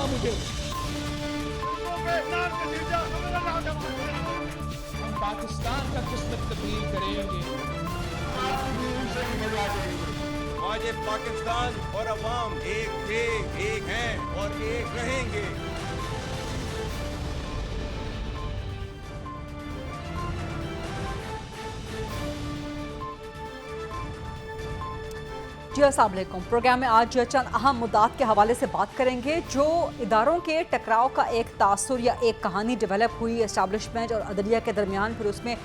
होगा मुझे। हम पाकिस्तान का किस्मत तब्दील करेंगे। आज ये पाकिस्तान और अवाम एक थे, एक हैं और एक रहेंगे। जी अस्सलाम वालेकुम। प्रोग्राम में आज चंद अहम मुद्दात के हवाले से बात करेंगे। जो इदारों के टकराव का एक तासुर या एक कहानी डेवलप हुई एस्टैब्लिशमेंट और अदलिया के दरमियान, फिर उसमें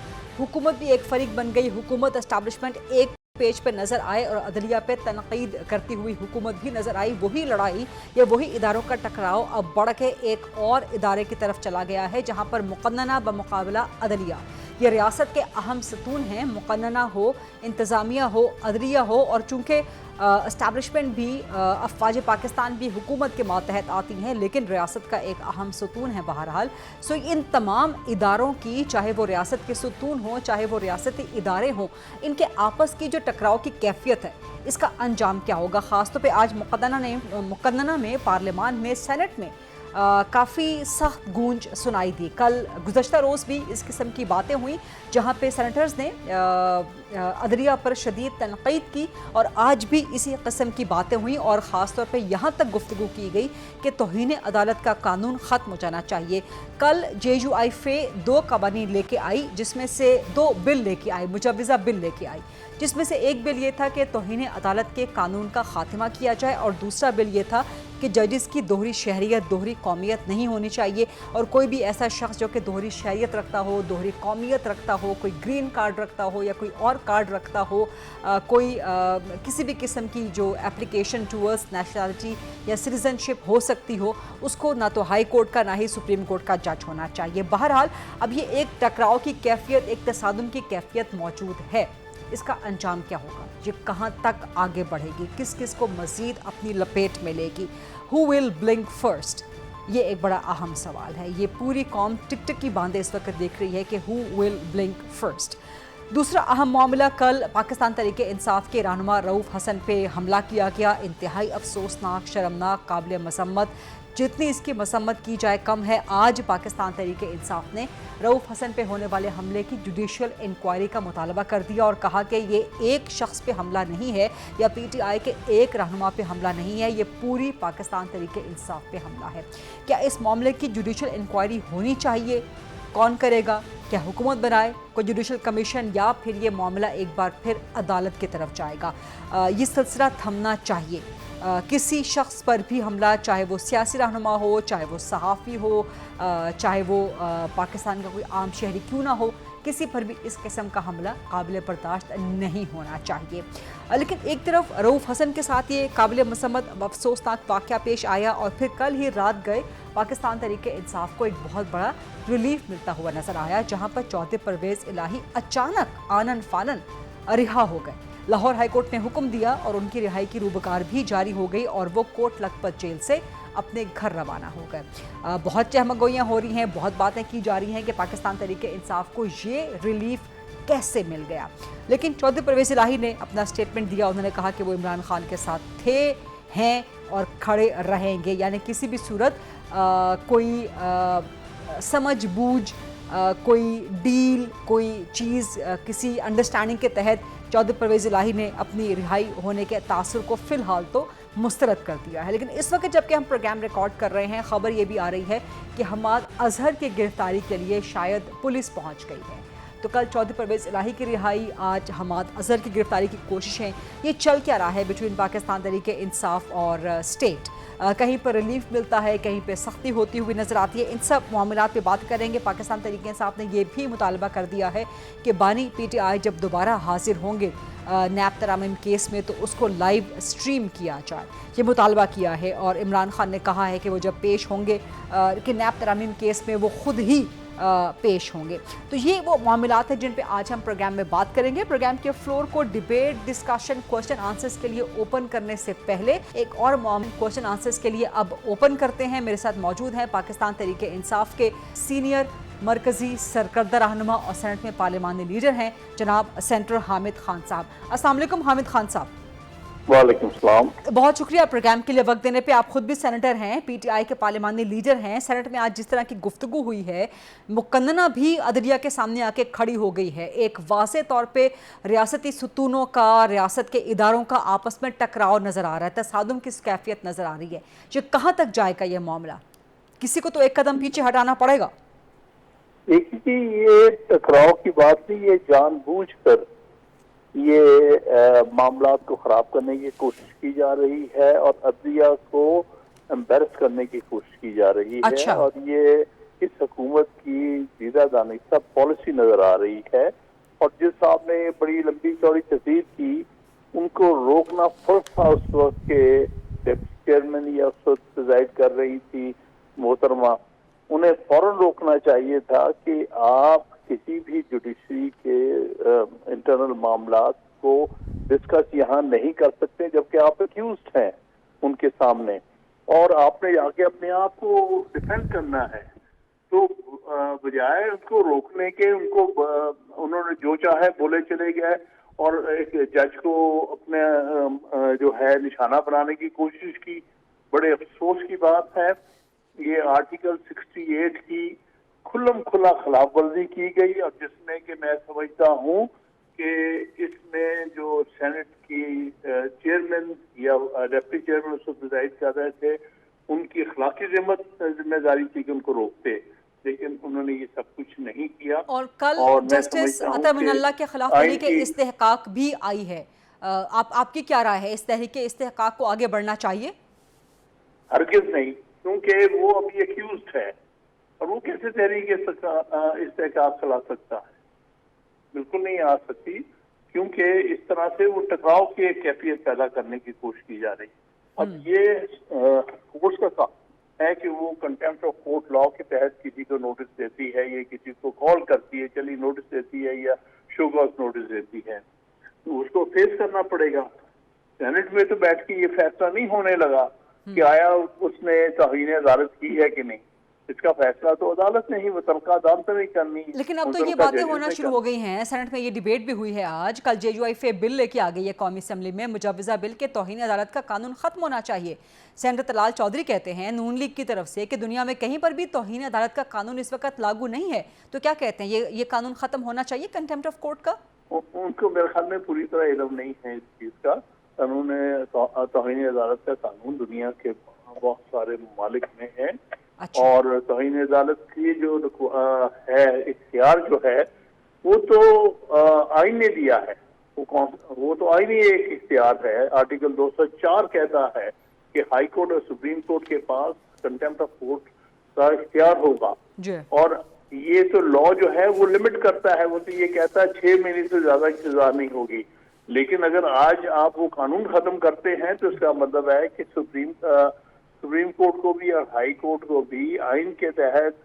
हुकूमत भी एक फरीक बन गई। हुकूमत एस्टैब्लिशमेंट एक पेज पे नज़र आए और अदलिया पे तनकीद करती हुई हुकूमत भी नज़र आई। वही लड़ाई या वही इदारों का टकराव अब बढ़ के एक और इदारे की तरफ चला गया है, जहाँ पर मुक़न्नना बमुक़ाबला अदलिया, ये रियासत के अहम सतून हैं। मुक़न्नना हो, इंतज़ामिया हो, अदलिया हो, और चूँकि इस्टेब्लिशमेंट भी अफ़वाज पाकिस्तान भी हुकूमत के मातहत आती हैं, लेकिन रियासत का एक अहम सतून है बहरहाल। सो इन तमाम इदारों की, चाहे वो रियासत के सतून हों, चाहे वो रियासती इदारे हों, इनके आपस की जो टकराव की कैफियत है, इसका अंजाम क्या होगा। ख़ास तौर पे आज मुक़न्नना में पार्लियामान में, सेनेट में काफ़ी सख्त गूंज सुनाई दी। कल गुज़श्ता रोज़ भी इस किस्म की बातें हुई, जहाँ पे सेनेटर्स ने अदलिया पर शदीद तनकीद की, और आज भी इसी किस्म की बातें हुई। और ख़ास तौर पे यहाँ तक गुफ्तगू की गई कि तौहीन अदालत का कानून ख़त्म हो जाना चाहिए। कल JUI दो कवानीन लेके आई, जिसमें से दो बिल लेके आई, मुजव्वज़ा बिल लेके आई, जिसमें से एक बिल ये था कि तौहीन अदालत के कानून का ख़ात्मा किया जाए, और दूसरा बिल ये था कि जजेस की दोहरी शहरियत, दोहरी कौमियत नहीं होनी चाहिए। और कोई भी ऐसा शख्स जो कि दोहरी शहरियत रखता हो, दोहरी कौमियत रखता हो, कोई ग्रीन कार्ड रखता हो या कोई और कार्ड रखता हो, कोई किसी भी किस्म की जो एप्लीकेशन टूवर्ड्स नेशनलिटी या सिटीज़नशिप हो सकती हो, उसको ना तो हाई कोर्ट का ना ही सुप्रीम कोर्ट का जज होना चाहिए। बहरहाल अब ये एक टकराव की कैफियत, एक तसादुम की कैफियत मौजूद है। इसका अंजाम क्या होगा, ये कहाँ तक आगे बढ़ेगी, किस किस को मज़ीद अपनी लपेट में लेगी, हु विल ब्लिंक फर्स्ट, ये एक बड़ा अहम सवाल है। ये पूरी कौम टिक टिक की बांधे इस वक्त देख रही है कि हु विल ब्लिंक फर्स्ट। दूसरा अहम मामला, कल पाकिस्तान तहरीक इंसाफ के रहनुमा रऊफ़ हसन पे हमला किया गया। इंतहाई अफसोसनाक, शर्मनाक, काबिल मसम्मत, जितनी इसकी मसम्मत की जाए कम है। आज पाकिस्तान तहरीक इंसाफ ने रऊफ़ हसन पे होने वाले हमले की जुडिशल इंक्वायरी का मुतालबा कर दिया और कहा कि ये एक शख्स पे हमला नहीं है या PTI के एक रहनुमा पे हमला नहीं है, ये पूरी पाकिस्तान तहरीक इंसाफ पे हमला है। क्या इस मामले की जुडिशल इंक्वायरी होनी चाहिए? कौन करेगा? क्या हुकूमत बनाए कोई जुडिशल कमीशन, या फिर ये मामला एक बार फिर अदालत की तरफ जाएगा? ये सिलसिला थमना चाहिए। किसी शख्स पर भी हमला, चाहे वो सियासी रहनुमा हो, चाहे वो सहाफ़ी हो, चाहे वो पाकिस्तान का कोई आम शहरी क्यों ना हो, किसी पर भी इस किस्म का हमला काबिल बर्दाश्त नहीं होना चाहिए। लेकिन एक तरफ रऊफ़ हसन के साथ ये काबिल मसम्मत अफसोसनाक वाक़या पेश आया, और फिर कल ही रात गए पाकिस्तान तहरीक इंसाफ को एक बहुत बड़ा रिलीफ मिलता हुआ नज़र आया, जहाँ पर चौधरी परवेज़ इलाही अचानक आनन फानन रिहा हो गए। लाहौर हाई कोर्ट ने हुक्म दिया और उनकी रिहाई की रूबकार भी जारी हो गई, और वो कोट लखपत जेल से अपने घर रवाना हो गए। बहुत चहमगोइयाँ हो रही हैं, बहुत बातें की जा रही हैं कि पाकिस्तान तहरीक इंसाफ को ये रिलीफ कैसे मिल गया। लेकिन चौधरी परवेज़ इलाही ने अपना स्टेटमेंट दिया। उन्होंने कहा कि वो इमरान खान के साथ थे, हैं और खड़े रहेंगे, यानी किसी भी सूरत कोई समझ बूझ, कोई डील, कोई चीज़, किसी अंडरस्टैंडिंग के तहत चौधरी परवेज़ इलाही ने अपनी रिहाई होने के तासुर को फ़िलहाल तो मुस्तरद कर दिया है। लेकिन इस वक्त जबकि हम प्रोग्राम रिकॉर्ड कर रहे हैं, ख़बर ये भी आ रही है कि हमाद अजहर की गिरफ्तारी के लिए शायद पुलिस पहुंच गई है। तो कल चौधरी परवेज़ इलाही की रिहाई, आज हमाद अजहर की गिरफ्तारी की कोशिशें, ये चल क्या रहा है बिटवीन पाकिस्तान तहरीक इंसाफ और स्टेट? कहीं पर रिलीफ मिलता है, कहीं पे सख्ती होती हुई नज़र आती है। इन सब मामलात पे बात करेंगे। पाकिस्तान तहरीक इंसाफ ने यह भी मुतालबा कर दिया है कि बानी PTI जब दोबारा हाजिर होंगे नैब तरामीम केस में, तो उसको लाइव स्ट्रीम किया जाए, ये मुतालबा किया है। और इमरान खान ने कहा है कि वो जब पेश होंगे कि नैब तरामीम केस में वो खुद ही पेश होंगे। तो ये वो मामलात हैं जिन पे आज हम प्रोग्राम में बात करेंगे। प्रोग्राम के फ्लोर को डिबेट, डिस्कशन, क्वेश्चन आंसर्स के लिए ओपन करने से पहले एक और क्वेश्चन आंसर्स के लिए अब ओपन करते हैं। मेरे साथ मौजूद हैं पाकिस्तान तहरीक इंसाफ के सीनियर मरकज़ी सरकर्दा रहनुमा और सेनेट में पार्लिमानी लीडर हैं जनाब सेनेटर हामिद खान साहब। अस्सलाम वालेकुम हामिद खान साहब। वालेकुम सलाम। बहुत शुक्रिया प्रोग्राम के लिए वक्त देने पे। आप खुद भी सेनेटर हैं, पीटीआई के पार्लिमानी लीडर हैं। सेनेट में आज जिस तरह की गुफ्तगू हुई है, मुकन्नना भी अदलिया के सामने आके खड़ी हो गई है। एक वाज़े तौर पे रियासती सुतूनों का, रियासत के इदारों का आपस में टकराव नज़र आ रहा है, तसादुम की कैफियत नज़र आ रही है। ये कहाँ तक जाएगा ये मामला? किसी को तो एक कदम पीछे हटाना पड़ेगा। एक ही ये टकराव की बात नहीं, ये जानबूझकर ये मामला को खराब करने की कोशिश की जा रही है और अदलिया को एम्बेरस करने की कोशिश की जा रही अच्छा। है। और ये इस हुकूमत की जीरा दानिशा पॉलिसी नजर आ रही है। और जिस साहब ने बड़ी लंबी चौड़ी तस्दीर की, उनको रोकना फर्स्ट था। उस वक्त के डिप्टी चेयरमैन या उस वक्त प्रिजाइड कर रही थी मोहतरमा, उन्हें फौरन रोकना चाहिए था कि आप किसी भी जुडिशरी के इंटरनल मामलात को डिस्कस यहाँ नहीं कर सकते जबकि आप एक्यूज्ड हैं उनके सामने, और आपने आके अपने आप को डिफेंड करना है। तो बजाय उसको रोकने के, उनको उन्होंने जो चाहे बोले चले गए और एक जज को अपने जो है निशाना बनाने की कोशिश की। बड़े अफसोस की बात है, ये आर्टिकल 68 की खुल्लम खुला खिलाफ वर्जी की गई, और जिसमें कि मैं समझता हूँ कि इसमें जो सेनेट की चेयरमैन या डिप्टी चेयरमैन उसको प्रिजाइड कर रहे थे, उनकी अखलाकी जिम्मेदारी थी कि उनको रोकते, लेकिन उन्होंने ये सब कुछ नहीं किया। और कल जस्टिस अतर मिनल्ला के खिलाफ तहरीक इस्तेहकाक भी आई है। आपकी क्या राय है? इस तहरीक इस्तेहकाक को आगे बढ़ना चाहिए? हरगिज नहीं, क्योंकि वो अभी एक्यूज्ड है और वो कैसे तहरीक इस्तेहकाक चला सकता है? बिल्कुल नहीं आ सकती, क्योंकि इस तरह से वो टकराव की एक कैफियत पैदा करने की कोशिश की जा रही है। अब ये कोर्ट का काम है कि वो कंटेम्प्ट ऑफ कोर्ट लॉ के तहत किसी को नोटिस देती है, ये किसी को कॉल करती है, चलिए नोटिस देती है या शो कॉज नोटिस देती है, तो उसको फेस करना पड़ेगा। सेनेट में तो बैठ के ये फैसला नहीं होने लगा कि आया उसने तौहीन अदालत की है कि नहीं। इसका फैसला तो अदालत ने ही मुतलका अदालत ने करनी है। लेकिन अब तो ये बातें होना शुरू हो गई हैं। सेनेट में ये डिबेट भी हुई है आज। कल जेयूआईफे बिल लेके आ गई है कौमी असम्बली में, मुजव्वजा बिल के तौहीन अदालत का कानून खत्म होना चाहिए। सेनेटर तलाल चौधरी कहते हैं नून लीग की तरफ से कि दुनिया में कहीं पर भी तौहीन अदालत का कानून इस वक्त लागू नहीं है, तो क्या कहते हैं, ये कानून खत्म होना चाहिए कंटेम्प्ट ऑफ कोर्ट का? उनको मेरे ख्याल में पूरी तरह इल्म नहीं है इस चीज का। कानून तौहीन अदालत का कानून दुनिया के बहुत सारे ममालिक में है। अच्छा। और तौहीन अदालत की जो है इख्तियार जो है वो तो आइन ने दिया है, वो तो आइनी एक इख्तियार है। आर्टिकल 204 कहता है कि हाई कोर्ट और सुप्रीम कोर्ट के पास कंटेम्प्ट ऑफ कोर्ट का इख्तियार होगा। और ये तो लॉ जो है वो लिमिट करता है, वो तो ये कहता है 6 महीने से ज्यादा की सजा नहीं होगी। लेकिन अगर आज आप वो कानून खत्म करते हैं तो इसका मतलब है कि सुप्रीम कोर्ट को भी और हाई कोर्ट को भी आइन के तहत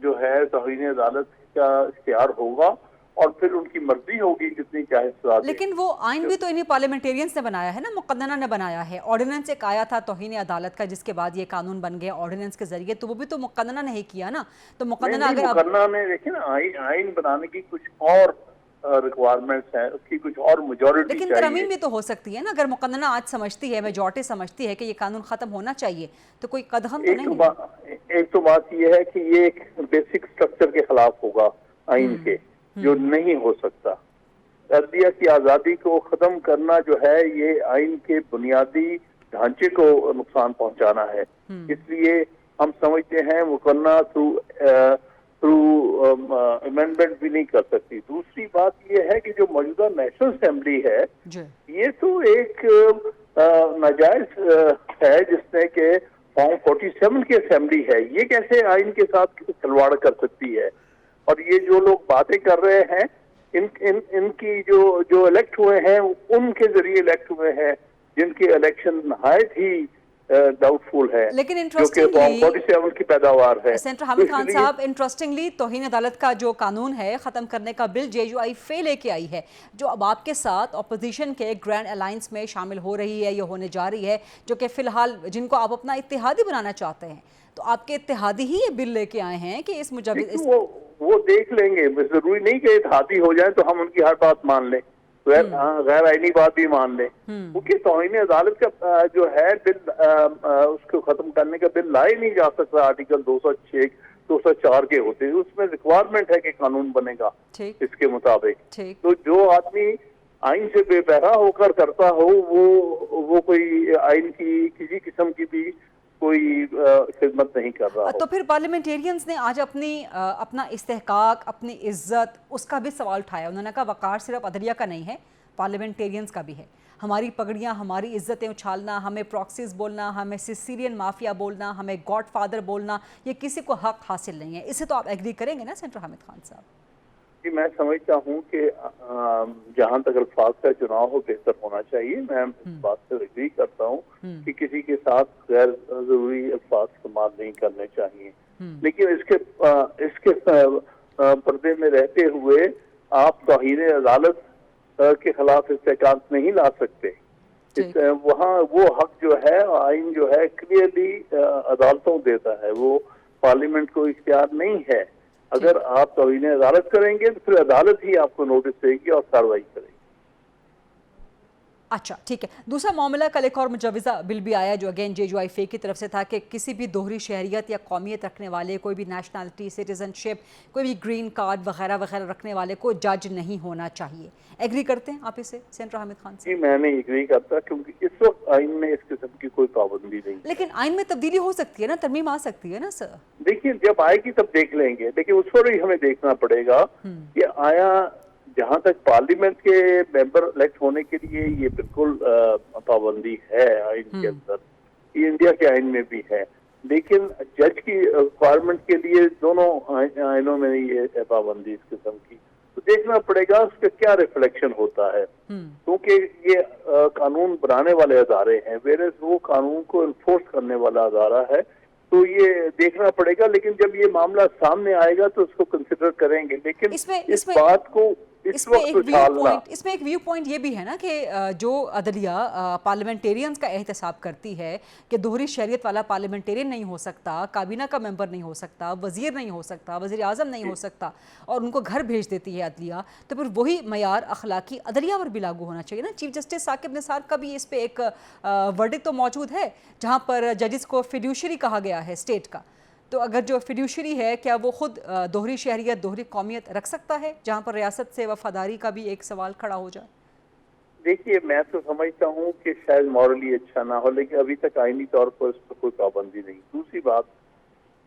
जो है तौहीन अदालत का इख्तियार होगा और फिर उनकी मर्जी होगी जितनी चाहे सजा। लेकिन वो आइन भी तो इन्हीं पार्लियामेंटेरियंस ने बनाया है ना, मुकद्दना ने बनाया है। ऑर्डिनेंस एक आया था तौहीन अदालत का, जिसके बाद ये कानून बन गया ऑर्डिनेंस के जरिए, तो वो भी तो मुकद्दना ने ही किया ना। तो मुकद्दना अगर मुकद्दना ने देखिए ना, आइन बनाने की कुछ और रिक्वायरमेंट्स है, उसकी कुछ और मेजॉरिटी लेकिन तरमीम भी तो हो सकती है ना। अगर मुकद्दना आज समझती है, मेजॉरिटी समझती है कि ये कानून खत्म होना चाहिए, तो कोई कदम तो नहीं। एक तो बात ये है कि ये एक बेसिक स्ट्रक्चर के खिलाफ होगा आइन के, जो नहीं हो सकता। अदलिया की आजादी को खत्म करना जो है ये आइन के बुनियादी ढांचे को नुकसान पहुंचाना है। इसलिए हम समझते हैं मुकन्ना थ्रू अमेंडमेंट भी नहीं कर सकती। दूसरी बात ये है कि जो मौजूदा नेशनल असेंबली है ये तो एक नाजायज है, जिसने के फॉर्म 47 की असेंबली है, ये कैसे आइन के साथ खिलवाड़ कर सकती है। और ये जो लोग बातें कर रहे हैं इनकी जो इलेक्ट हुए हैं उनके जरिए इलेक्ट हुए हैं, जिनकी इलेक्शन नहायत ही डाउटफुल है, लेकिन इंटरेस्टिंगली 47 की पैदावार है। सेनेटर हामिद खान साहब, इंटरेस्टिंगली तौहीन अदालत का जो कानून है खत्म करने का बिल जेयूआईफे लेके आई है, जो अब आपके साथ अपोजिशन के ग्रैंड अलायंस में शामिल हो रही है, ये होने जा रही है, जो कि फिलहाल जिनको आप अपना इत्तेहादी बनाना चाहते हैं, तो आपके इत्तेहादी ही ये बिल लेके आए हैं कि इस मुजब वो देख लेंगे, जरूरी नहीं कि इत्तेहादी हो जाए तो हम उनकी हर बात मान लें। غیر آئینی بات بھی مان لیں، کیونکہ توہین عدالت کا جو ہے بل اس کو ختم کرنے کا بل لائے نہیں جا سکتا آرٹیکل 206 204 کے ہوتے ہیں، اس میں ریکوائرمنٹ ہے کہ قانون بنے گا اس کے مطابق۔ تو جو آدمی آئین سے بے بہرا ہو کر کرتا ہو وہ کوئی آئین کی کسی قسم کی بھی کوئی خدمت نہیں کر رہا ہو۔ تو پھر پارلیمنٹیرینز نے آج اپنا استحقاق، اپنی عزت، اس کا بھی سوال اٹھایا۔ انہوں نے کہا وقار صرف عدلیہ کا نہیں ہے، پارلیمنٹیرینز کا بھی ہے۔ ہماری پگڑیاں، ہماری عزتیں اچھالنا، ہمیں پراکسیز بولنا، ہمیں سیسیلین مافیا بولنا، ہمیں گاڈ فادر بولنا، یہ کسی کو حق حاصل نہیں ہے۔ اسے تو آپ ایگری کریں گے نا سینیٹر حامد خان صاحب؟ جی میں سمجھتا ہوں کہ جہاں تک الفاظ کا چناؤ ہو بہتر ہونا چاہیے، میں اس بات سے اگری کرتا ہوں کہ کسی کے ساتھ غیر ضروری الفاظ استعمال نہیں کرنے چاہیے، لیکن اس کے پردے میں رہتے ہوئے آپ توہین عدالت کے خلاف استحقاق نہیں لا سکتے۔ وہاں وہ حق جو ہے آئین جو ہے کلیئرلی عدالتوں دیتا ہے، وہ پارلیمنٹ کو اختیار نہیں ہے۔ اگر آپ توہین عدالت کریں گے تو پھر عدالت ہی آپ کو نوٹس دے گی اور کارروائی کرے گی۔ اچھا ٹھیک ہے، دوسرا معاملہ کل ایک اور مجوزہ بل بھی آیا جو اگین JUIFA کی طرف سے تھا کہ کسی بھی دوہری شہریت یا قومیت رکھنے والے، کوئی بھی نیشنلٹی، سٹیزن شپ، کوئی بھی گرین کارڈ وغیرہ وغیرہ رکھنے والے کو جج نہیں ہونا چاہیے۔ ایگری کرتے ہیں آپ اسے سینیٹر حامد خان سے؟ جی میں نہیں ایگری کرتا، کیونکہ اس وقت آئین میں اس قسم کی کوئی پابندی نہیں۔ لیکن آئین میں تبدیلی ہو سکتی ہے نا، ترمیم آ سکتی ہے نا سر؟ دیکھیے جب آئے گی تب دیکھ لیں گے، لیکن اس پر ہی ہمیں دیکھنا پڑے گا کہ آیا جہاں تک پارلیمنٹ کے ممبر الیکٹ ہونے کے لیے یہ بالکل پابندی ہے آئین کے اندر، یہ انڈیا کے آئین میں بھی ہے، لیکن جج کی ریکوائرمنٹ کے لیے دونوں آئینوں میں یہ پابندی اس قسم کی، تو دیکھنا پڑے گا اس کا کیا ریفلیکشن ہوتا ہے، کیونکہ یہ قانون بنانے والے ادارے ہیں، ویرز وہ قانون کو انفورس کرنے والا ادارہ ہے، تو یہ دیکھنا پڑے گا۔ لیکن جب یہ معاملہ سامنے آئے گا تو اس کو کنسیڈر کریں گے، لیکن اس بات کو اس میں ایک ویو پوائنٹ یہ بھی ہے نا کہ جو عدلیہ پارلیمنٹیرینز کا احتساب کرتی ہے کہ دوہری شہریت والا پارلیمنٹیرین نہیں ہو سکتا، کابینہ کا ممبر نہیں ہو سکتا، وزیر نہیں ہو سکتا، وزیر اعظم نہیں ہو سکتا، اور ان کو گھر بھیج دیتی ہے عدلیہ، تو پھر وہی معیار اخلاقی عدلیہ پر بھی لاگو ہونا چاہیے نا۔ چیف جسٹس ثاقب نثار کا بھی اس پہ ایک ورڈکٹ تو موجود ہے جہاں پر ججز کو فیڈیوشری کہا گیا ہے اسٹیٹ کا، تو اگر جو فیڈیوشری ہے کیا وہ خود دوہری شہریت، دوہری قومیت رکھ سکتا ہے جہاں پر ریاست سے وفاداری کا بھی ایک سوال کھڑا ہو جائے؟ دیکھیے میں تو سمجھتا ہوں کہ شاید مورلی اچھا نہ ہو، لیکن ابھی تک آئینی طور پر اس پر کوئی پابندی نہیں۔ دوسری بات،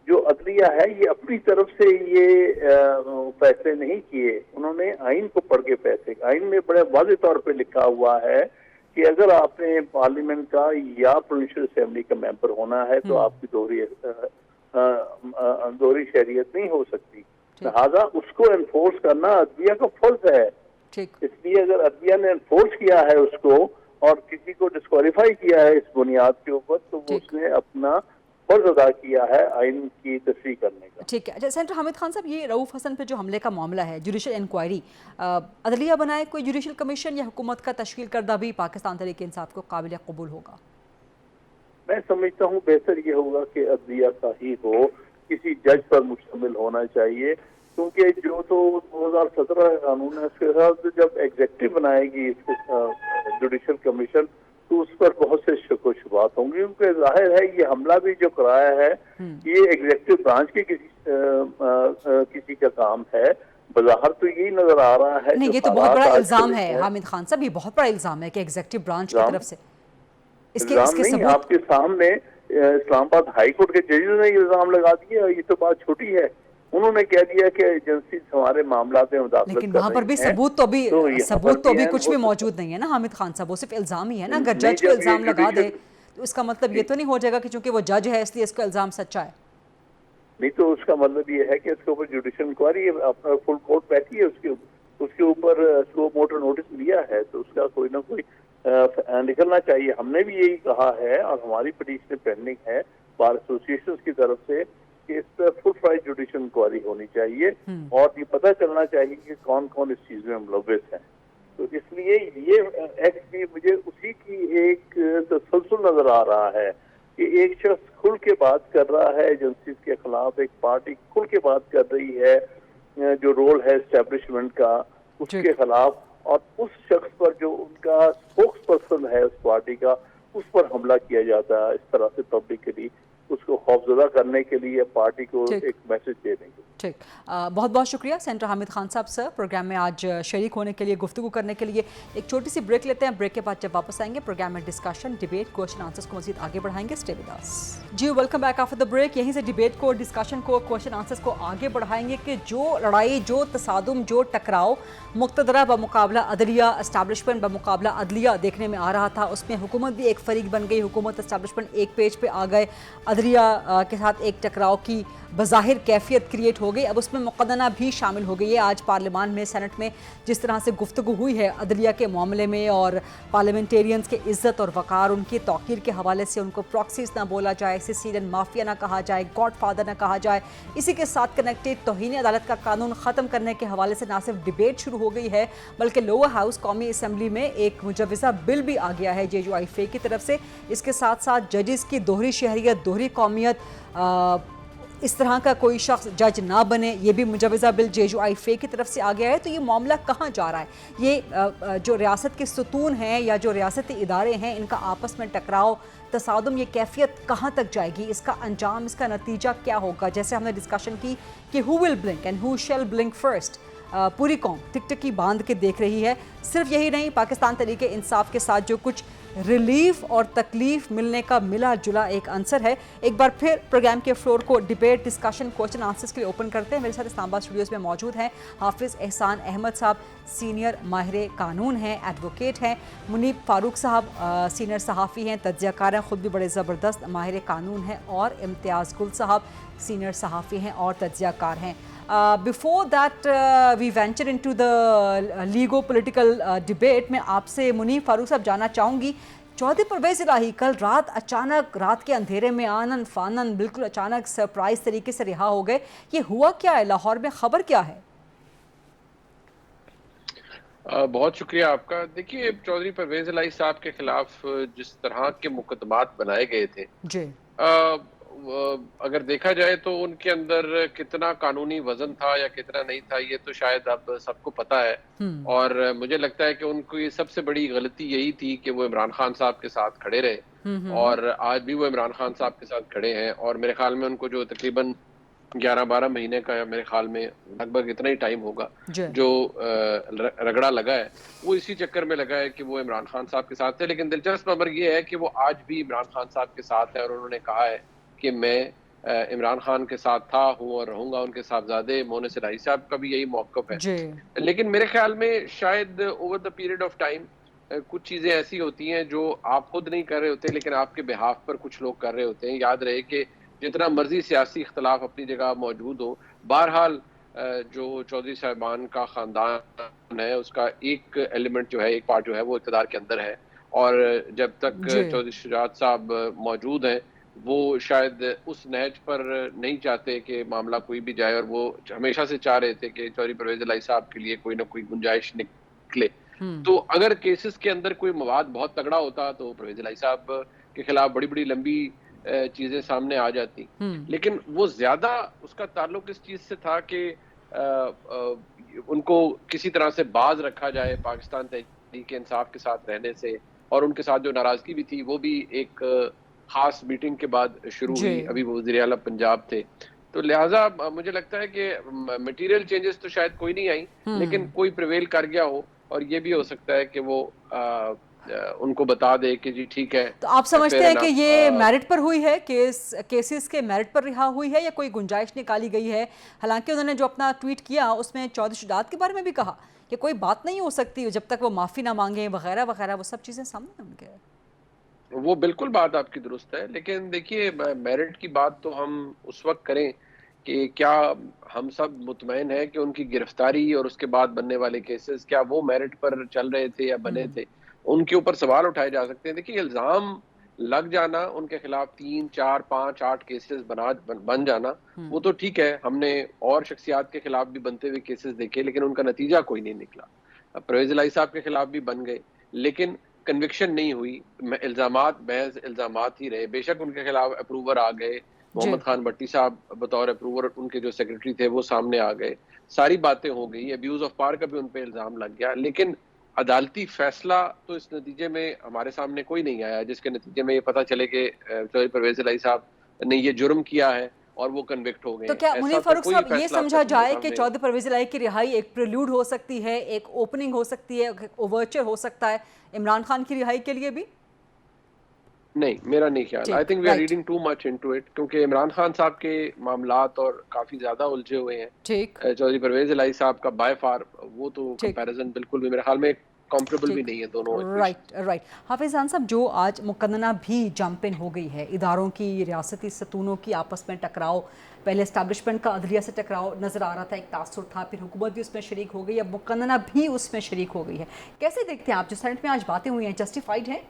جو عدلیہ ہے یہ اپنی طرف سے یہ فیصلے نہیں کیے، انہوں نے آئین کو پڑھ کے فیصلے، آئین میں بڑے واضح طور پہ لکھا ہوا ہے کہ اگر آپ نے پارلیمنٹ کا یا پروونشل اسمبلی کا ممبر ہونا ہے تو آپ کی دوہری شہریت نہیں ہو سکتی، لہٰذا اس کو انفورس کرنا عدلیہ کا فرض ہے۔ اس لیے اگر عدلیہ نے انفورس کیا ہے اس کو اور کسی کو ڈسکوالیفائی کیا ہے اس بنیاد کے اوپر، تو اس نے اپنا فرض ادا کیا ہے آئین کی تصحیح کرنے کا۔ ٹھیک ہے، سینیٹر حامد خان صاحب، یہ رؤوف حسن پہ جو حملے کا معاملہ ہے، جوڈیشل انکوائری، عدلیہ بنائے کوئی جوڈیشل کمیشن یا حکومت کا تشکیل کردہ بھی پاکستان تحریک انصاف کو قابل قبول ہوگا؟ میں سمجھتا ہوں بہتر یہ ہوگا کہ عدلیہ کا ہی ہو، کسی جج پر مشتمل ہونا چاہیے، کیونکہ جو تو 2017 کا قانون ہے اس کے ساتھ جب ایگزیکٹو بنائے گی اس کے جوڈیشل کمیشن تو اس پر بہت سے شک و شبہات ہوں گے، کیونکہ ظاہر ہے یہ حملہ بھی جو کرایا ہے یہ ایگزیکٹو برانچ کے کسی کا کام ہے، بظاہر تو یہی نظر آ رہا ہے۔ نہیں، یہ تو بہت بڑا الزام ہے حامد خان صاحب، یہ بہت بڑا الزام ہے کہ ایگزیکٹو برانچ کی طرف سے الزام نہیں، آپ کے سامنے اسلام آباد ہائی کورٹ کے ججز نے الزام لگا دیا، یہ تو بات چھوٹی ہے، انہوں نے کہہ دیا کہ ایجنسیز ہمارے معاملات میں مداخلت کر رہی ہیں، لیکن وہاں پر بھی ثبوت تو ابھی کچھ بھی موجود نہیں ہے نا حامد خان صاحب، وہ صرف الزام ہی ہے نا۔ اگر جج کو الزام لگا دے تو اس کا مطلب یہ تو نہیں ہو جائے گا کہ چونکہ وہ جج ہے اس لیے اس کا الزام سچا ہے۔ نہیں تو اس کا مطلب یہ ہے کہ اس کے اوپر جوڈیشل انکوائری اپنا فل کورٹ بیٹھی ہے، اس کے اوپر سو موٹر نوٹس لیا ہے، تو اس کا کوئی نہ کوئی نکلنا چاہیے۔ ہم نے بھی یہی کہا ہے اور ہماری پٹیشن پینڈنگ ہے بار ایسوسیشن کی طرف سے کہ اس پہ فل فرائی جوڈیشل انکوائری ہونی چاہیے اور یہ پتہ چلنا چاہیے کہ کون کون اس چیز میں ملوث ہیں۔ تو اس لیے یہ ایکٹ بھی مجھے اسی کی ایک تسلسل نظر آ رہا ہے کہ ایک شخص کھل کے بات کر رہا ہے ایجنسیز کے خلاف، ایک پارٹی کھل کے بات کر رہی ہے جو رول ہے اسٹیبلشمنٹ کا اس کے خلاف، اور اس شخص پر جو ان کا اسپوکس پرسن ہے اس پارٹی کا اس پر حملہ کیا جاتا ہے اس طرح سے پبلکلی اس کو خوفزدہ کرنے کے لیے پارٹی کو ایک میسج دینے کے لیے. ٹھیک، بہت بہت شکریہ سینٹر حامد خان صاحب سر پروگرام میں آج شریک ہونے کے لیے، گفتگو کرنے کے لیے. ایک چھوٹی سی بریک لیتے ہیں، بریک کے بعد جب واپس آئیں گے پروگرام میں ڈسکشن، ڈیبیٹ، کوشچن آنسرز کو مزید آگے بڑھائیں گے. Stay with us. جی welcome back after the break. یہیں سے ڈیبیٹ کو، ڈسکشن کو، کوشچن آنسرز کو آگے بڑھائیں گے کہ جو لڑائی، جو تصادم، جو ٹکراؤ مقتدرہ بمقابلہ عدلیہ، اسٹیبلشمنٹ بمقابلہ عدلیہ دیکھنے میں آ رہا تھا، اس میں حکومت بھی ایک فریق بن گئی، حکومت اسٹیبلشمنٹ ایک پیج پہ آ گئے، عدلیہ کے ساتھ ایک ٹکراؤ کی بظاہر کیفیت کریٹ ہو گئی. اب اس میں مقننہ بھی شامل ہو گئی ہے. آج پارلیمان میں، سینٹ میں جس طرح سے گفتگو ہوئی ہے عدلیہ کے معاملے میں اور پارلیمنٹیرینز کے عزت اور وقار، ان کی توقیر کے حوالے سے ان کو پراکسیز نہ بولا جائے، سیسیلین مافیا نہ کہا جائے، گاڈ فادر نہ کہا جائے، اسی کے ساتھ کنیکٹڈ توہین عدالت کا قانون ختم کرنے کے حوالے سے نہ صرف ڈیبیٹ شروع ہو گئی ہے بلکہ لوور ہاؤس قومی اسمبلی میں ایک مجوزہ بل بھی آ گیا ہے JUIFA کی طرف سے. اس کے ساتھ ساتھ ججز کی دوہری شہریت، دوہری قومیت، اس طرح کا کوئی شخص جج نہ بنے، یہ بھی مجوزہ بل JUIFA کی طرف سے آ گیا ہے. تو یہ معاملہ کہاں جا رہا ہے؟ یہ جو ریاست کے ستون ہیں یا جو ریاستی ادارے ہیں، ان کا آپس میں ٹکراؤ، تصادم، یہ کیفیت کہاں تک جائے گی؟ اس کا انجام، اس کا نتیجہ کیا ہوگا؟ جیسے ہم نے ڈسکشن کی کہ who will blink and who shall blink first. پوری قوم ٹک ٹکی باندھ کے دیکھ رہی ہے. صرف یہی نہیں، پاکستان تحریک انصاف کے ساتھ جو کچھ ریلیف اور تکلیف ملنے کا ملا جلا ایک عنصر ہے. ایک بار پھر پروگرام کے فلور کو ڈیبیٹ، ڈسکشن، کوشچن آنسرز کے لیے اوپن کرتے ہیں. میرے ساتھ اسلام آباد اسٹوڈیوز میں موجود ہیں حافظ احسان احمد صاحب، سینئر ماہر قانون ہیں، ایڈوکیٹ ہیں. منیب فاروق صاحب سینئر صحافی ہیں، تجزیہ کار ہیں، خود بھی بڑے زبردست ماہر قانون ہیں. اور امتیاز گل صاحب سینئر صحافی ہیں اور تجزیہ کار ہیں. Before that we venture into the legal-political debate, میں آپ سے منیب فاروق صاحب جاننا چاہوں گی، چودھری پرویز الہی کل رات اچانک، رات کے اندھیرے میں آنن فانن بالکل اچانک سرپرائز طریقے سے رہا ہو گئے. یہ ہوا کیا ہے؟ لاہور میں خبر کیا ہے؟ بہت شکریہ آپ کا. دیکھیے، چودھری پرویز الہی صاحب کے خلاف جس طرح کے مقدمات بنائے گئے تھے، جی اگر دیکھا جائے تو ان کے اندر کتنا قانونی وزن تھا یا کتنا نہیں تھا، یہ تو شاید اب سب کو پتا ہے. اور مجھے لگتا ہے کہ ان کی سب سے بڑی غلطی یہی تھی کہ وہ عمران خان صاحب کے ساتھ کھڑے رہے، اور آج بھی وہ عمران خان صاحب کے ساتھ کھڑے ہیں. اور میرے خیال میں ان کو جو تقریباً 11-12 مہینے کا، میرے خیال میں لگ بھگ اتنا ہی ٹائم ہوگا جو رگڑا لگا ہے، وہ اسی چکر میں لگا ہے کہ وہ عمران خان صاحب کے ساتھ تھے. لیکن دلچسپ خبر یہ ہے کہ وہ آج بھی عمران خان صاحب کے ساتھ ہیں، اور انہوں نے کہا ہے کہ میں عمران خان کے ساتھ تھا، ہوں اور رہوں گا. ان کے صاحبزادے مونس الہی صاحب کا بھی یہی موقف ہے. لیکن میرے خیال میں شاید over the period of time کچھ چیزیں ایسی ہوتی ہیں جو آپ خود نہیں کر رہے ہوتے لیکن آپ کے بہاف پر کچھ لوگ کر رہے ہوتے ہیں. یاد رہے کہ جتنا مرضی سیاسی اختلاف اپنی جگہ موجود ہو، بہرحال جو چودھری صاحبان کا خاندان ہے اس کا ایک ایلیمنٹ جو ہے، ایک پارٹ جو ہے، وہ اقتدار کے اندر ہے. اور جب تک چودھری شجاعت صاحب موجود ہیں، وہ شاید اس نہج پر نہیں چاہتے کہ معاملہ کوئی بھی جائے، اور وہ ہمیشہ سے چاہ رہے تھے کہ چودھری پرویز الہی صاحب کے لیے کوئی نہ کوئی گنجائش نکلے. تو اگر کیسز کے اندر کوئی مواد بہت تگڑا ہوتا تو پرویز الہی صاحب کے خلاف بڑی بڑی لمبی چیزیں سامنے آ جاتی. لیکن وہ زیادہ اس کا تعلق اس چیز سے تھا کہ ان کو کسی طرح سے باز رکھا جائے پاکستان تحریک انصاف کے ساتھ رہنے سے. اور ان کے ساتھ جو ناراضگی بھی تھی وہ بھی ایک خاص میٹنگ کے بعد شروع ہوئی. ابھی وہ وزیر اعلیٰ پنجاب تھے، تو لہٰذا مجھے لگتا ہے کہ میٹیریل چینجز تو شاید کوئی نہیں آئی، لیکن کوئی پریویل کر گیا ہو، اور یہ بھی ہو سکتا ہے کہ وہ ان کو بتا دے کہ جی ٹھیک ہے. تو آپ سمجھتے ہیں کہ یہ میرٹ پر ہوئی ہے، کیسز کے میرٹ پر رہا ہوئی ہے، یا کوئی گنجائش نکالی گئی ہے؟ حالانکہ انہوں نے جو اپنا ٹویٹ کیا اس میں چودھری شجاعت کے بارے میں بھی کہا کہ کوئی بات نہیں ہو سکتی جب تک وہ معافی نہ مانگیں وغیرہ وغیرہ، وہ سب چیزیں سامنے ان کے. وہ بالکل بات آپ کی درست ہے، لیکن دیکھیے میرٹ کی بات تو ہم اس وقت کریں کہ کیا ہم سب مطمئن ہیں کہ ان کی گرفتاری اور اس کے بعد بننے والے کیسز کیا وہ میرٹ پر چل رہے تھے یا بنے تھے؟ ان کے اوپر سوال اٹھائے جا سکتے ہیں. دیکھیے، الزام لگ جانا ان کے خلاف 3, 4, 5, 8 کیسز بن جانا، وہ تو ٹھیک ہے. ہم نے اور شخصیات کے خلاف بھی بنتے ہوئے کیسز دیکھے، لیکن ان کا نتیجہ کوئی نہیں نکلا. پرویز الہی صاحب کے خلاف بھی بن گئے لیکن کنوکشن نہیں ہوئی. الزامات محض الزامات ہی رہے. بے شک ان کے خلاف اپروور آ گئے، محمد خان بٹی صاحب بطور اپروور ان کے جو سیکرٹری تھے وہ سامنے آ گئے، ساری باتیں ہو گئی. ابیوز آف پاور کا بھی ان پہ الزام لگ گیا، لیکن अदालती फैसला तो इस नतीजे में हमारे सामने कोई नहीं आया जिसके नतीजे में ये पता चले कि चौधरी परवेज इलाही साहब ने ये जुर्म किया है और वो कन्विक्ट हो गए। तो क्या मुनीर फारूक साहब ये समझा जाए कि चौधरी परवेज इलाही की रिहाई एक प्रिल्यूड हो सकती है, एक ओपनिंग हो सकती है, एक ओवरचर हो सकता है इमरान खान की रिहाई के लिए भी? नहीं, मेरा नहीं ख्याल। I think we are reading too much into it, क्योंकि इमरान खान साहब के मामलात और काफी ज्यादा उलझे हुए हैं। ठीक, चौधरी परवेज इलाही साहब का बाय फार वो तो कंपैरिजन बिल्कुल भी मेरे ख्याल में कॉम्परेबल भी नहीं है दोनों। राइट। हाफिज खान साहब, जो आज मुकदमा भी जंप इन हो गई है, इदारों की, रियासती सतूनों की आपस में टकराव, पहले एस्टैब्लिशमेंट का अदलिया से टकराव नजर आ रहा था, एक तासुर था, फिर हुकूमत भी उसमें शरीक हो गई, अब मुकदमा भी उसमें शरीक हो गई है। कैसे देखते हैं आप, जो सेनेट में आज बातें हुई हैं, जस्टिफाइड है?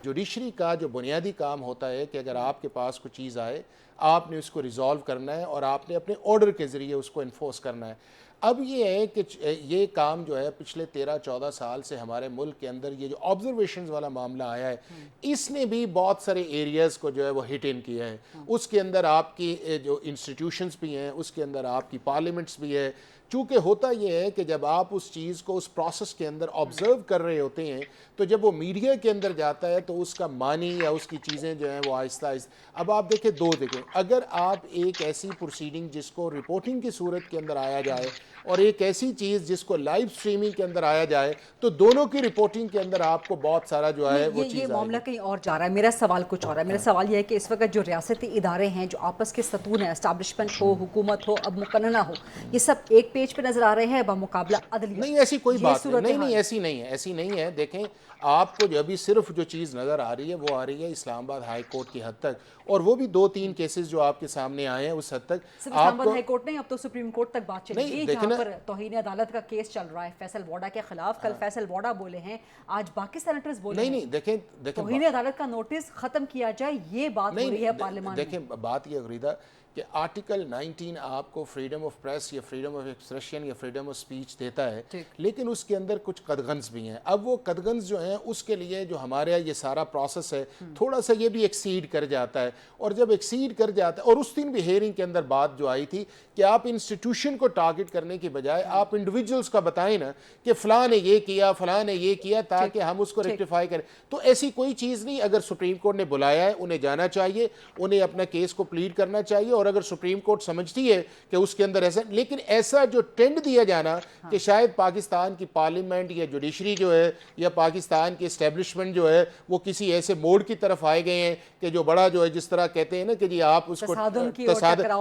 जुडिशरी का जो बुनियादी काम होता है कि अगर आपके पास कोई चीज़ आए, आपने उसको रिजॉल्व करना है और आपने अपने ऑर्डर के ज़रिए उसको इन्फोर्स करना है। अब ये है कि ये काम जो है पिछले 13-14 साल से हमारे मुल्क के अंदर ये जो ऑब्जर्वेशंस वाला मामला आया है, इसने भी बहुत सारे एरियाज़ को जो है वो हिट इन किया है। उसके अंदर आपकी जो इंस्टीट्यूशंस भी हैं, उसके अंदर आपकी पार्लियामेंट्स भी है। चूँकि होता ये है कि जब आप उस चीज़ को उस प्रोसेस के अंदर ऑब्ज़र्व कर रहे होते हैं, तो जब वो मीडिया के अंदर जाता है तो उसका मानी या उसकी चीज़ें जो हैं वो आहिस्ता आहिस्ता। अब आप देखें, दो देखें, अगर आप एक ऐसी प्रोसीडिंग जिसको रिपोर्टिंग की सूरत के अंदर आया जाए और एक ऐसी चीज़ जिसको लाइव स्ट्रीमिंग के अंदर आया जाए, तो दोनों की रिपोर्टिंग के अंदर आपको बहुत सारा जो है वो चीज़ ये मामला कहीं और जा रहा है। मेरा सवाल कुछ और है। मेरा सवाल ये है कि इस वक्त जो रियासती इदारे हैं, जो आपस के सतून है, एस्टैब्लिशमेंट हो, हुकूमत हो, अब मुकन्ना हो, ये सब एक पेज पे नजर आ रहे हैं बमुकाबला अदलिया। नहीं, ऐसी कोई बात नहीं, ऐसी नहीं है। देखें, आपको जो अभी सिर्फ जो चीज़ नज़र आ रही है वो आ रही है इस्लामाबाद हाई कोर्ट की हद तक, और वो भी 2-3 केसेस जो आपके सामने आए हैं उस हद तक। इस्लामाबाद हाई कोर्ट नहीं, अब तो सुप्रीम कोर्ट तक बात चलेगी, जहां पर तौहीन अदालत का केस चल रहा है फैसल वाडा के खिलाफ। कल फैसल वाडा बोले हैं, आज बाकी सेनेटर्स बोले हैं। नहीं, देखें तौहीन अदालत का नोटिस खत्म किया जाए, ये बात हो रही है पार्लियामेंट में। देखें, बात ये गरीदा कि आर्टिकल 19 आपको फ्रीडम ऑफ प्रेस या फ्रीडम ऑफ एक्सप्रेशन या फ्रीडम ऑफ स्पीच देता है, लेकिन उसके अंदर कुछ कदगन्स भी हैं। अब वो कदगन्स जो हैं उसके लिए जो हमारे ये सारा प्रोसेस है, थोड़ा सा ये भी एक्सीड कर जाता है, और जब एक्सीड कर जाता है, और उस दिन भी हेयरिंग के अंदर बात जो आई थी कि आप इंस्टीट्यूशन को टारगेट करने की बजाय आप इंडिविजुअल्स का बताएं ना कि फ़लाँ ने ये किया, फ़लाँ ने ये किया, ताकि हम उसको रेक्टिफाई करें। तो ऐसी कोई चीज़ नहीं। अगर सुप्रीम कोर्ट ने बुलाया है, उन्हें जाना चाहिए, उन्हें अपना केस को प्लीड करना चाहिए, और अगर सुप्रीम कोर्ट समझती है कि उसके अंदर ऐसा, लेकिन ऐसा जो टेंड दिया जाना कि शायद पाकिस्तान की पार्लियामेंट या जुडिशरी जो है या पाकिस्तान की एस्टेब्लिशमेंट जो है वो किसी ऐसे मोड़ की तरफ आए गए हैं कि जो बड़ा जो है, जिस तरह कहते हैं ना कि जी आप उसको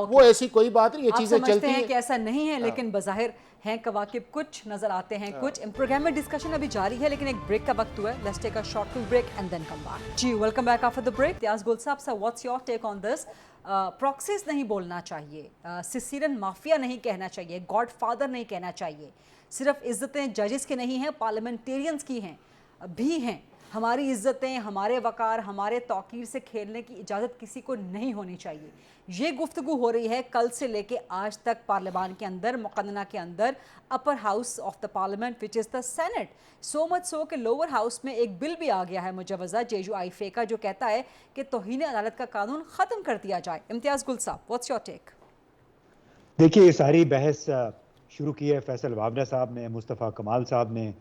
वो ऐसी कोई बात नहीं है, चीजें चलती हैं कि ऐसा नहीं है, लेकिन बज़ाहिर हैं कवाकिब कुछ नजर आते हैं कुछ। प्रोग्राम में डिस्कशन अभी जारी है, लेकिन एक ब्रेक का वक्त हुआ है। Let's take a short break and then come back. जी, welcome back after the break. Imtiaz Gul साहब, sir what's your take on this? Proxies नहीं बोलना चाहिए, सिसिलियन माफिया नहीं कहना चाहिए, गॉडफादर नहीं कहना चाहिए। सिर्फ इज्जतें जजेस की नहीं हैं, पार्लियामेंटेरियंस की हैं भी हैं। हमारी इज्जतें, हमारे वकार, हमारे तौकीर से खेलने की इजाज़त किसी को नहीं होनी चाहिए। ये गुफ्तगू हो रही है कल से लेके आज तक पार्लियामान के अंदर, मुकदमा के अंदर, upper house of the parliament which is the senate. So much so कि लोअर हाउस में एक बिल भी आ गया है मुजवज़ा JUIFA का, जो कहता है कि तौहीन अदालत का कानून ख़त्म कर दिया जाए। इम्तियाज़ गुल साहब, व्हाट्स योर टेक? देखिए, ये सारी बहस शुरू की है फैसल वावड़ा साहब ने, मुस्तफ़ा कमाल साहब ने,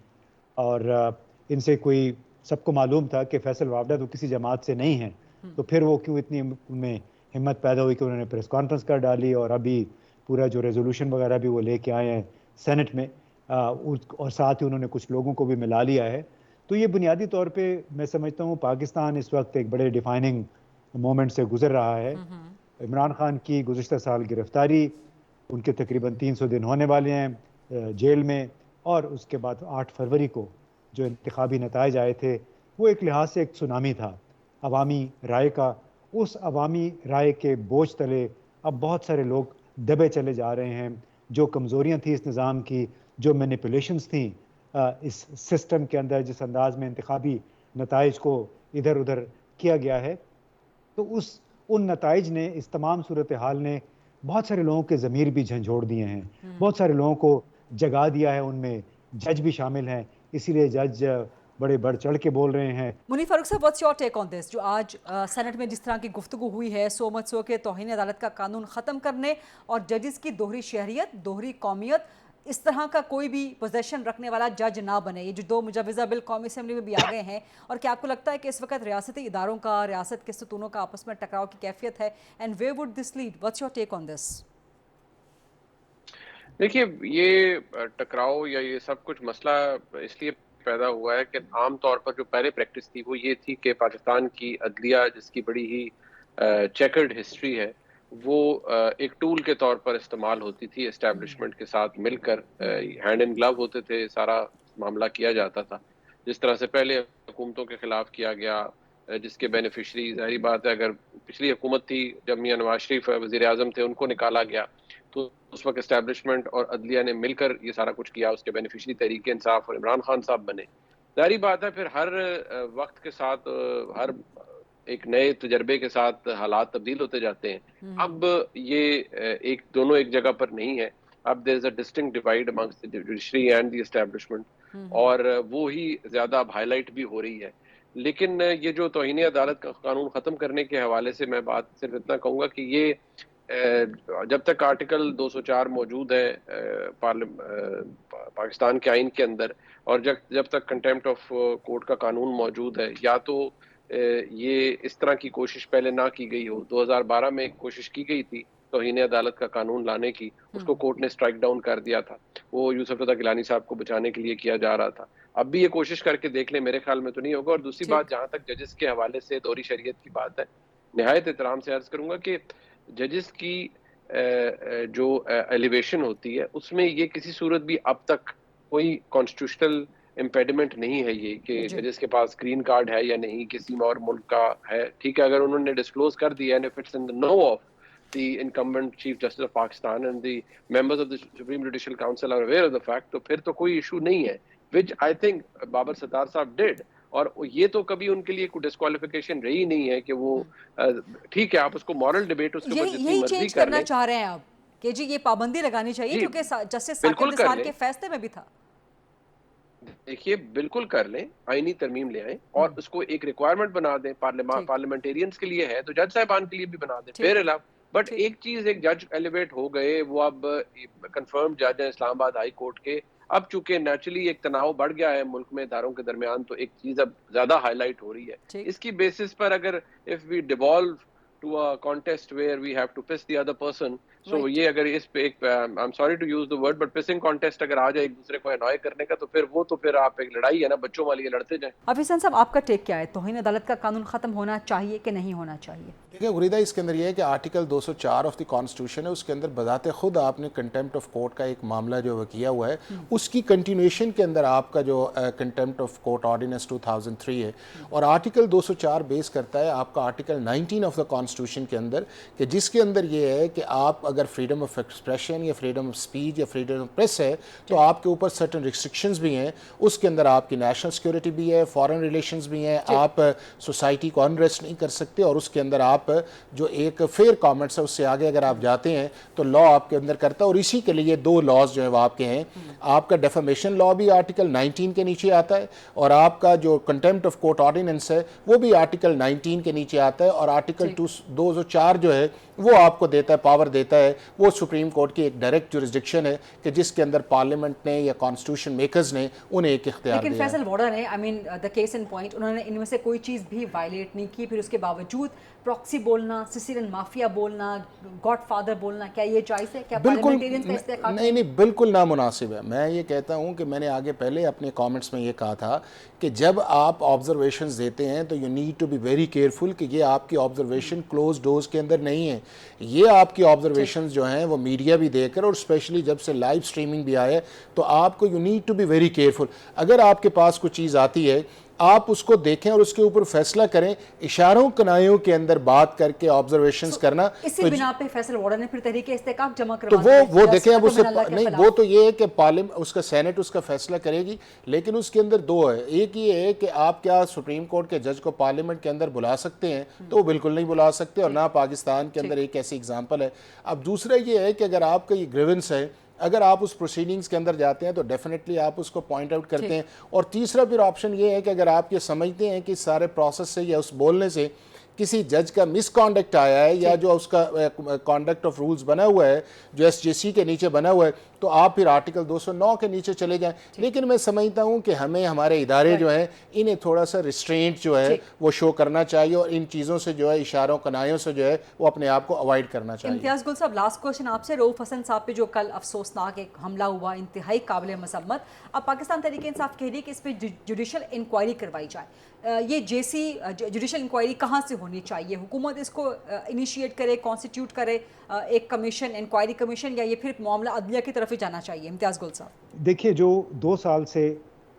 और इनसे कोई सबको मालूम था कि फैसल वावड़ा तो किसी जमात से नहीं है, तो फिर वो क्यों इतनी उनमें हिम्मत पैदा हुई कि उन्होंने प्रेस कॉन्फ्रेंस कर डाली, और अभी पूरा जो रेजोल्यूशन वगैरह भी वो लेके आए हैं सेनेट में, और साथ ही उन्होंने कुछ लोगों को भी मिला लिया है। तो ये बुनियादी तौर पे मैं समझता हूँ पाकिस्तान इस वक्त एक बड़े डिफाइनिंग मोमेंट से गुजर रहा है। इमरान खान की गुज़िश्ता साल गिरफ्तारी, उनके तकरीबन 300 दिन होने वाले हैं जेल में, और उसके बाद 8 फरवरी को जो इंतखाबी नताइज आए थे, वो एक लिहाज से एक सुनामी था अवामी राय का। उस अवामी राय के बोझ तले अब बहुत सारे लोग दबे चले जा रहे हैं। जो कमज़ोरियाँ थी इस निज़ाम की, जो मैनिपुलेशंस थी इस सिस्टम के अंदर, जिस अंदाज में इंतखाबी नताइज को इधर उधर किया गया है, तो उन नताइज ने, इस तमाम सूरत हाल ने बहुत सारे लोगों के ज़मीर भी झंझोड़ दिए हैं, बहुत सारे लोगों को जगा दिया है। उनमें जज भी शामिल हैं, इसीलिए जज बड़े बढ़ चढ़ के बोल रहे हैं। मुनीर फारूक साहब, what's your take on this? जो आज सेनेट में जिस तरह की गुफ्तगू हुई है, सो मच सो के तौहीन अदालत का कानून ख़त्म करने और जजेस की दोहरी शहरियत, दोहरी कौमियत, اس طرح کا کوئی بھی پوزیشن رکھنے والا جج نہ بنے. یہ جو 2 مجوزہ بل قومی اسمبلی میں بھی آ گئے ہیں, اور کیا آپ کو لگتا ہے کہ اس وقت ریاستی اداروں کا, ریاست کے ستونوں کا آپس میں ٹکراؤ کی کیفیت ہے؟ And where would this lead? What's your take on this? دیکھیے, یہ ٹکراؤ یا یہ سب کچھ مسئلہ اس لیے پیدا ہوا ہے کہ عام طور پر جو پہلے پریکٹس تھی وہ یہ تھی کہ پاکستان کی عدلیہ, جس کی بڑی ہی چیکرڈ ہسٹری ہے, وہ ایک ٹول کے طور پر استعمال ہوتی تھی اسٹیبلشمنٹ کے ساتھ مل کر, ہینڈ ان گلو ہوتے تھے, سارا معاملہ کیا جاتا تھا. جس طرح سے پہلے حکومتوں کے خلاف کیا گیا, جس کے بینیفیشری ظاہری بات ہے اگر پچھلی حکومت تھی جب میاں نواز شریف وزیر اعظم تھے, ان کو نکالا گیا تو اس وقت اسٹیبلشمنٹ اور عدلیہ نے مل کر یہ سارا کچھ کیا. اس کے بینیفیشری تحریک انصاف اور عمران خان صاحب بنے. ظاہری بات ہے پھر ہر وقت کے ساتھ, ہر ایک نئے تجربے کے ساتھ حالات تبدیل ہوتے جاتے ہیں. اب یہ دونوں ایک جگہ پر نہیں ہے. اب there is a distinct divide amongst the judiciary and the establishment, اور وہی زیادہ اب ہائی لائٹ بھی ہو رہی ہے. لیکن یہ جو توہین عدالت کا قانون ختم کرنے کے حوالے سے میں بات صرف اتنا کہوں گا کہ یہ جب تک آرٹیکل 204 موجود ہے پاکستان کے آئین کے اندر, اور جب تک کنٹیمپٹ آف کورٹ کا قانون موجود ہے, یا تو یہ اس طرح کی کوشش پہلے نہ کی گئی ہو. 2012 میں ایک کوشش کی گئی تھی توہین عدالت کا قانون لانے کی, اس کو کورٹ نے سٹرائک ڈاؤن کر دیا تھا. وہ یوسف رضا گیلانی صاحب کو بچانے کے لیے کیا جا رہا تھا. اب بھی یہ کوشش کر کے دیکھ لیں, میرے خیال میں تو نہیں ہوگا. اور دوسری بات, جہاں تک ججز کے حوالے سے دوہری شریعت کی بات ہے, نہایت احترام سے عرض کروں گا کہ ججز کی جو ایلیویشن ہوتی ہے اس میں یہ کسی صورت بھی اب تک کوئی کانسٹیٹیوشنل امپیڈمنٹ نہیں ہے یہ کہ ججز کے پاس گرین کارڈ ہے یا نہیں, کسی اور ملک کا ہے. ٹھیک ہے, اگر انہوں نے ڈسکلوز کر دیا and if it's in the know of the incumbent Chief Justice of Pakistan and the members of the Supreme Judicial Council are aware of the fact, تو پھر تو کوئی ایشو نہیں ہے, which I think بابر ستار صاحب did. اور یہ تو کبھی ان کے لیے کوئی ڈسکوالیفیکیشن رہی نہیں ہے کہ وہ ٹھیک ہے, آپ اس کو مورل ڈیبیٹ اس کے اوپر جتنی مرضی چینج کر کرنا لیں. چاہ رہے ہیں آپ کہ جی یہ پابندی لگانی چاہیے, کیونکہ جسٹس ثاقب نثار کے فیصلے میں بھی تھا. دیکھیے, بالکل کر لیں, آئینی ترمیم لے آئیں اور اس کو ایک ریکوائرمنٹ بنا دیں. پارلیمنٹیرینز کے لیے ہے تو جج صاحبان کے لیے بھی بنا دیں. فیئر الف. بٹ ایک چیز, ایک جج ایلیویٹ ہو گئے, وہ اب کنفرم جج ہیں اسلام آباد ہائی کورٹ کے. اب چونکہ نیچرلی ایک تناؤ بڑھ گیا ہے ملک میں اداروں کے درمیان, تو ایک چیز اب زیادہ ہائی لائٹ ہو رہی ہے. اس کی بیسس پر اگر if we devolve to a contest where we have to piss the other person, so یہ اگر اس پہ ایک I'm sorry to use the word but pissing contest اگر آ جائے ایک دوسرے کو انوائے کرنے کا, تو پھر آپ ایک لڑائی ہے نا بچوں والی, یہ لڑتے جائیں. حفیظ حسین صاحب, آپ کا ٹیک کیا ہے؟ توہین عدالت کا قانون ختم ہونا چاہیے کہ نہیں ہونا چاہیے؟ دیکھیں غریدہ, اس کے اندر یہ ہے کہ آرٹیکل 204 آف دی کانسٹیٹیوشن ہے, اس کے اندر بذات خود آپ نے کنٹیمپٹ آف کورٹ کا ایک معاملہ جو وہ کیا ہوا ہے, اس کی کنٹینیویشن کے اندر آپ کا جو کنٹیمپٹ آف کورٹ آرڈیننس 2003 ہے, اور آرٹیکل 204 بیس کرتا ہے آپ کا آرٹیکل 19 آف دا کانسٹیٹیوشن کے اندر, کہ جس کے اندر یہ ہے کہ آپ اگر فریڈم آف ایکسپریشن یا فریڈم آف اسپیچ یا فریڈم آف پریس ہے تو آپ کے اوپر سرٹن ریسٹرکشنز بھی ہیں. اس کے اندر آپ کی نیشنل سیکورٹی بھی ہے, فارن ریلیشنز بھی ہیں, آپ سوسائٹی کو انریسٹ نہیں کر سکتے, اور اس کے اندر آپ جو ایک فیئر کامنٹس ہے اس سے آگے اگر آپ جاتے ہیں تو لا آپ کے اندر کرتا ہے. اور اسی کے لیے 2 لاز جو ہیں وہ آپ کے ہیں. آپ کا ڈیفامیشن لا بھی آرٹیکل 19 کے نیچے آتا ہے, اور آپ کا جو کنٹیمپٹ آف کورٹ آرڈیننس ہے وہ بھی آرٹیکل 19 کے نیچے آتا ہے. اور آرٹیکل 204 جو ہے وہ آپ کو دیتا ہے, پاور دیتا ہے, وہ سپریم کورٹ کی ایک ڈائریکٹ جورسڈکشن ہے کہ جس کے اندر پارلیمنٹ نے یا کانسٹیٹیوشن میکرز نے انہیں ایک اختیار دیا ہے. لیکن فیصل وارڈر نے, آئی مین دا کیس ان پوائنٹ, انہوں نے ان میں سے کوئی چیز بھی وائلیٹ نہیں کی, پھر اس کے باوجود پراکسی بولنا, سیسیلین مافیا بولنا, گاڈ فادر بولنا, کیا یہ جائز ہے؟ کیا پارلیمنٹیرینز کا استحقاق؟ نہیں, بالکل نامناسب ہے. میں یہ کہتا ہوں کہ میں نے آگے پہلے اپنے کامنٹس میں یہ کہا تھا کہ جب آپ آبزرویشنز دیتے ہیں تو you need to be very careful کہ یہ آپ کی آبزرویشن کلوز ڈورز کے اندر نہیں ہے. یہ آپ کی آبزرویشنز جو ہیں وہ میڈیا بھی دے کر, اور اسپیشلی جب سے لائیو سٹریمنگ بھی آئے, تو آپ کو you need to be very careful. اگر آپ کے پاس کوئی چیز آتی ہے آپ اس کو دیکھیں اور اس کے اوپر فیصلہ کریں, اشاروں کنایوں کے اندر بات کر کے آبزرویشنز کرنا. اسی بنا پہ فیصل وارڈر نے پھر تحریک استحقاق جمع کروا تو وہ دیکھیں, اب اسے نہیں, وہ تو یہ ہے کہ اس کا سینٹ اس کا فیصلہ کرے گی, لیکن اس کے اندر 2 ہے. ایک یہ ہے کہ آپ کیا سپریم کورٹ کے جج کو پارلیمنٹ کے اندر بلا سکتے ہیں, تو وہ بالکل نہیں بلا سکتے, اور نہ پاکستان کے اندر ایک ایسی اگزامپل ہے. اب دوسرا یہ ہے کہ اگر آپ کا یہ گریونس ہے, اگر آپ اس پروسیڈنگز کے اندر جاتے ہیں تو ڈیفینیٹلی آپ اس کو پوائنٹ آؤٹ کرتے ہیں. اور تیسرا پھر آپشن یہ ہے کہ اگر آپ یہ سمجھتے ہیں کہ اس سارے پروسیس سے یا اس بولنے سے किसी जज का मिसकॉन्डक्ट आया है या जो उसका कॉन्डक्ट ऑफ रूल्स बना हुआ है जो एसजीसी के नीचे बना हुआ है, तो आप फिर आर्टिकल 209 के नीचे चले जाएं। लेकिन मैं समझता हूं कि हमें हमारे इदारे जो हैं इन्हें थोड़ा सा रिस्ट्रेंट जो है वो शो करना चाहिए और इन चीज़ों से जो है, इशारों कनायों से जो है वो अपने आप को अवॉइड करना चाहिए। इम्तियाज़ गुल साहब, लास्ट क्वेश्चन आपसे। रऊफ हसन साहब पे जो कल अफसोसनाक एक हमला हुआ, इंतहाई काबिल मसम्मत, अब पाकिस्तान तहरीक इंसाफ कह रही है कि इस पर जुडिशल इंक्वायरी करवाई जाए। ये जेसी जुडिशल इंक्वायरी कहाँ से होनी चाहिए? हुकूमत इसको इनिशिएट करे, कॉन्स्टिट्यूट करे एक कमीशन, इंक्वायरी कमीशन, या ये फिर मामला अदलिया की तरफ ही जाना चाहिए? इम्तियाज़ गुल साहब, देखिए, जो 2 साल से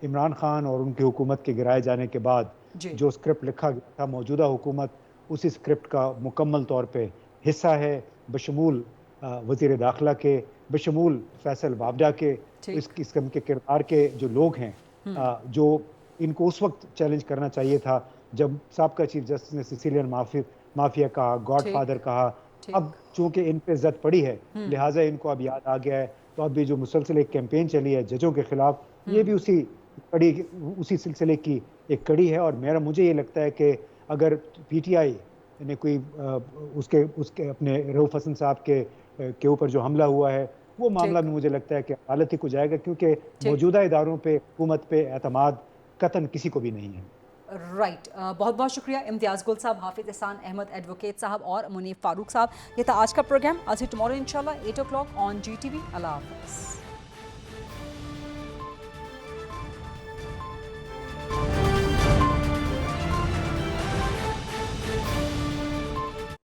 इमरान खान और उनकी हुकूमत के गिराए जाने के बाद जो स्क्रिप्ट लिखा गया था, मौजूदा हुकूमत उसी स्क्रिप्ट का मुकम्मल तौर पे हिस्सा है, बशमूल वज़ीर दाखिला के, बशमूल फैसल वाबडा के, इस किस्म के किरदार के जो लोग हैं, जो इनको उस वक्त चैलेंज करना चाहिए था जब साबका चीफ जस्टिस ने सिसिलियन माफिया कहा, गॉडफादर कहा। अब चूंकि इन पे इज्जत पड़ी है, लिहाजा इनको अब याद आ गया है, तो अब भी जो मुसलसल एक कैंपेन चली है जजों के खिलाफ, ये भी उसी सिलसिले की एक कड़ी है। और मुझे ये लगता है कि अगर पीटीआई ने कोई उसके अपने रऊफ हसन साहब के ऊपर जो हमला हुआ है, वो मामला भी मुझे लगता है कि अदालत ही को जाएगा, क्योंकि मौजूदा इदारों पे, हुकूमत पे एतमाद कतन किसी को भी नहीं है। राइट, बहुत बहुत शुक्रिया इम्तियाज़ गुल साहब, हाफिज एहसान अहमद एडवोकेट साहब और मुनीफ फारूक साहब। ये था आज का प्रोग्राम। आज टुमारो इंशाल्लाह 8 o'clock ऑन GTV। अल्लाह हाफ़िज़।